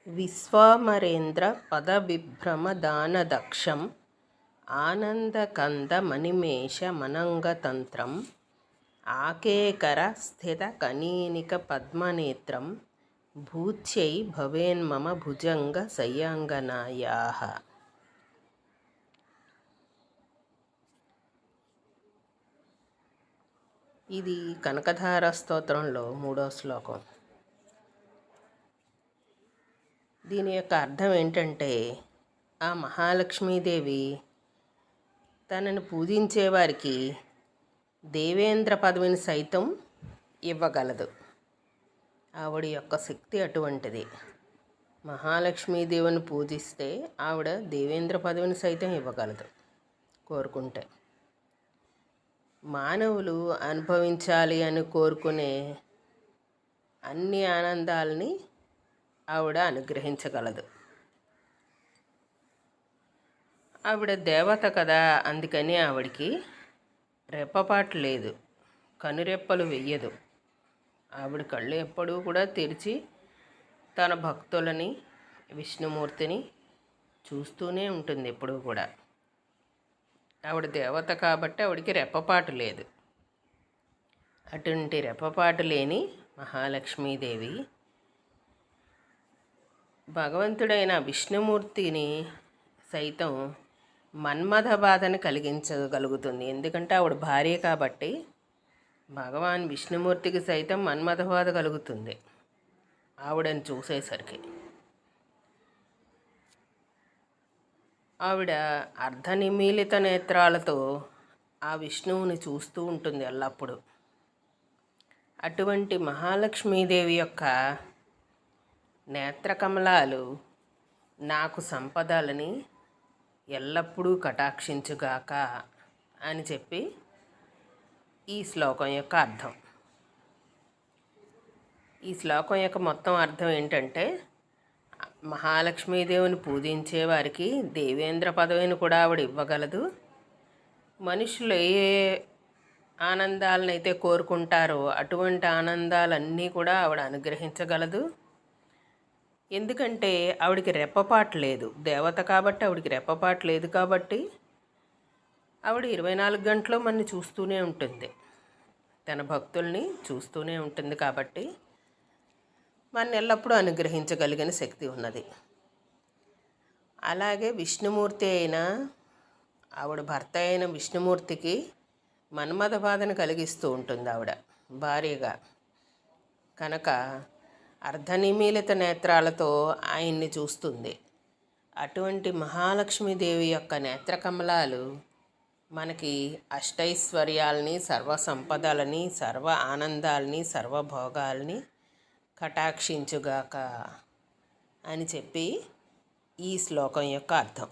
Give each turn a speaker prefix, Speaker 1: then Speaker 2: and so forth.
Speaker 1: విశ్వామరేంద్ర పదవిభ్రమదానదక్షం ఆనందకందమనిమేషమనంగతంత్రం ఆకేకర స్థితకనీనికపద్మనేత్రం భూత్యై భవేన్మమ భుజంగ శయ్యాంగనాయాః. ఇది కనకధార స్తోత్రంలో 3వ శ్లోకం. దీని యొక్క అర్థం ఏంటంటే, ఆ మహాలక్ష్మీదేవి తనను పూజించేవారికి దేవేంద్ర పదవిని సైతం ఇవ్వగలదు. ఆవిడ యొక్క శక్తి అటువంటిది. మహాలక్ష్మీదేవిని పూజిస్తే ఆవిడ దేవేంద్ర పదవిని సైతం ఇవ్వగలదు కోరుకుంటే. మానవులు అనుభవించాలి అని కోరుకునే అన్ని ఆనందాలని ఆవిడ అనుగ్రహించగలదు. ఆవిడ దేవత కదా, అందుకని ఆవిడికి రెప్పపాటు లేదు, కనురెప్పలు వెయ్యదు. ఆవిడ కళ్ళు ఎప్పుడూ కూడా తెరిచి తన భక్తులని, విష్ణుమూర్తిని చూస్తూనే ఉంటుంది ఎప్పుడూ కూడా. ఆవిడ దేవత కాబట్టి ఆవిడికి రెప్పపాటు లేదు. అటువంటి రెప్పపాటు లేని మహాలక్ష్మీదేవి భగవంతుడైన విష్ణుమూర్తిని సైతం మన్మథ బాధను కలిగించగలుగుతుంది. ఎందుకంటే ఆవిడ భార్య కాబట్టి భగవాన్ విష్ణుమూర్తికి సైతం మన్మథ బాధ కలుగుతుంది ఆవిడని చూసేసరికి. ఆవిడ అర్ధనిమీలిత నేత్రాలతో ఆ విష్ణువుని చూస్తూ ఉంటుంది ఎల్లప్పుడూ. అటువంటి మహాలక్ష్మీదేవి యొక్క నేత్రకమలాలు నాకు సంపదలని ఎల్లప్పుడూ కటాక్షించుగాక అని చెప్పి ఈ శ్లోకం యొక్క అర్థం. ఈ శ్లోకం యొక్క మొత్తం అర్థం ఏంటంటే, మహాలక్ష్మీదేవిని పూజించే వారికి దేవేంద్ర పదవిని కూడా ఆవిడ ఇవ్వగలదు. మనుషులు ఏ ఆనందాలనైతే కోరుకుంటారో అటువంటి ఆనందాలన్నీ కూడా ఆవిడ అనుగ్రహించగలదు. ఎందుకంటే ఆవిడికి రెప్పపాటు లేదు, దేవత కాబట్టి ఆవిడికి రెప్పపాటు లేదు కాబట్టి ఆవిడ 24 గంటలు మనని చూస్తూనే ఉంటుంది, తన భక్తుల్ని చూస్తూనే ఉంటుంది కాబట్టి మన ఎల్లప్పుడూ అనుగ్రహించగలిగిన శక్తి ఉన్నది. అలాగే విష్ణుమూర్తి అయిన ఆవిడ భర్త అయిన విష్ణుమూర్తికి మన్మథ బాధను కలిగిస్తూ ఉంటుంది ఆవిడ భార్యగా. కనుక అర్ధనిమీలిత నేత్రాలతో ఆయన్ని చూస్తుంది. అటువంటి మహాలక్ష్మీదేవి యొక్క నేత్రకమలాలు మనకి అష్టైశ్వర్యాలని, సర్వ సంపదలని, సర్వ ఆనందాలని, సర్వభోగాల్ని కటాక్షించుగాక అని చెప్పి ఈ శ్లోకం యొక్క అర్థం.